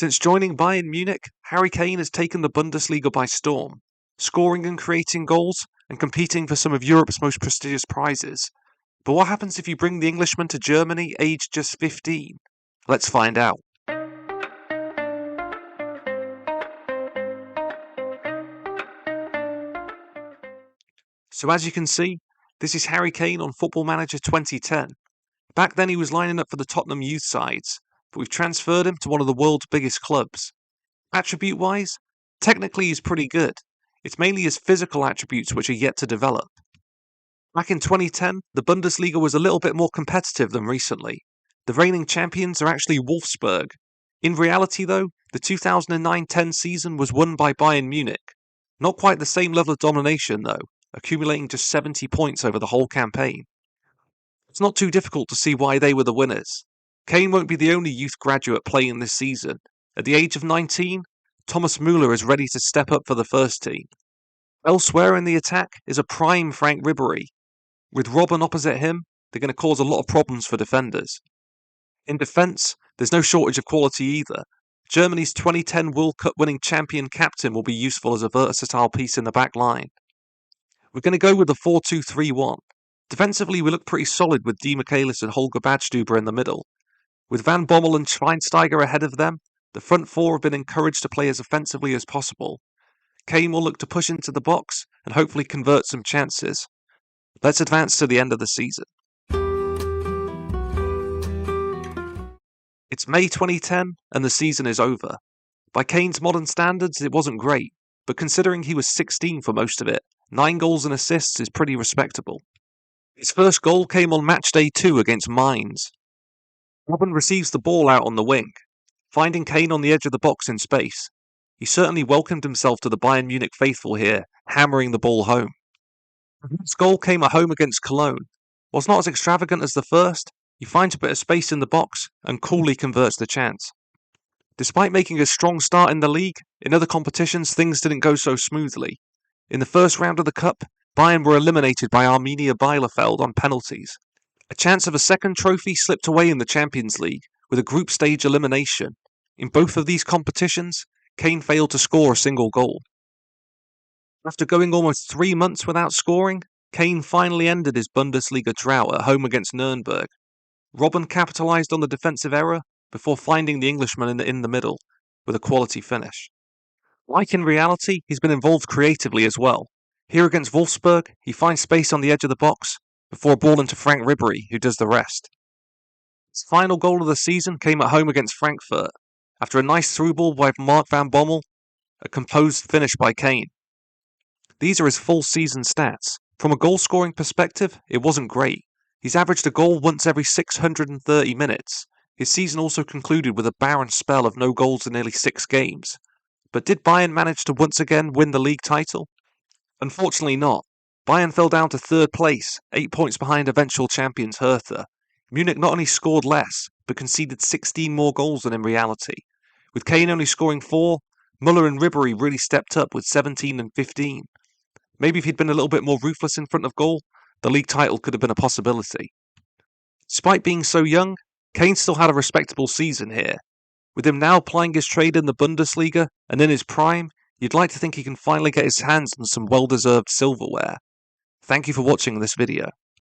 Since joining Bayern Munich, Harry Kane has taken the Bundesliga by storm, scoring and creating goals and competing for some of Europe's most prestigious prizes. But what happens if you bring the Englishman to Germany aged just 15? Let's find out. So as you can see, this is Harry Kane on Football Manager 2010. Back then he was lining up for the Tottenham youth sides, but we've transferred him to one of the world's biggest clubs. Attribute-wise, technically he's pretty good. It's mainly his physical attributes which are yet to develop. Back in 2010, the Bundesliga was a little bit more competitive than recently. The reigning champions are actually Wolfsburg. In reality though, the 2009-10 season was won by Bayern Munich. Not quite the same level of domination though, accumulating just 70 points over the whole campaign. It's not too difficult to see why they were the winners. Kane won't be the only youth graduate playing this season. At the age of 19, Thomas Müller is ready to step up for the first team. Elsewhere in the attack is a prime Frank Ribery. With Robben opposite him, they're going to cause a lot of problems for defenders. In defence, there's no shortage of quality either. Germany's 2010 World Cup winning champion captain will be useful as a versatile piece in the back line. We're going to go with the 4-2-3-1. Defensively, we look pretty solid with Di Michaelis and Holger Badstuber in the middle. With Van Bommel and Schweinsteiger ahead of them, the front four have been encouraged to play as offensively as possible. Kane will look to push into the box and hopefully convert some chances. Let's advance to the end of the season. It's May 2010 and the season is over. By Kane's modern standards, it wasn't great, but considering he was 16 for most of it, 9 goals and assists is pretty respectable. His first goal came on match day 2 against Mainz. Robben receives the ball out on the wing, finding Kane on the edge of the box in space. He certainly welcomed himself to the Bayern Munich faithful here, hammering the ball home. His goal came at home against Cologne. Whilst not as extravagant as the first, he finds a bit of space in the box and coolly converts the chance. Despite making a strong start in the league, in other competitions things didn't go so smoothly. In the first round of the Cup, Bayern were eliminated by Arminia Bielefeld on penalties. A chance of a second trophy slipped away in the Champions League with a group stage elimination. In both of these competitions, Kane failed to score a single goal. After going almost 3 months without scoring, Kane finally ended his Bundesliga drought at home against Nuremberg. Robben capitalised on the defensive error before finding the Englishman in the middle with a quality finish. Like in reality, he's been involved creatively as well. Here against Wolfsburg, he finds space on the edge of the box before a ball into Frank Ribery, who does the rest. His final goal of the season came at home against Frankfurt, after a nice through ball by Mark Van Bommel, a composed finish by Kane. These are his full season stats. From a goal-scoring perspective, it wasn't great. He's averaged a goal once every 630 minutes. His season also concluded with a barren spell of no goals in nearly 6 games. But did Bayern manage to once again win the league title? Unfortunately not. Bayern fell down to 3rd place, 8 points behind eventual champions Hertha. Munich not only scored less, but conceded 16 more goals than in reality. With Kane only scoring 4, Müller and Ribery really stepped up with 17 and 15. Maybe if he'd been a little bit more ruthless in front of goal, the league title could have been a possibility. Despite being so young, Kane still had a respectable season here. With him now plying his trade in the Bundesliga and in his prime, you'd like to think he can finally get his hands on some well-deserved silverware. Thank you for watching this video.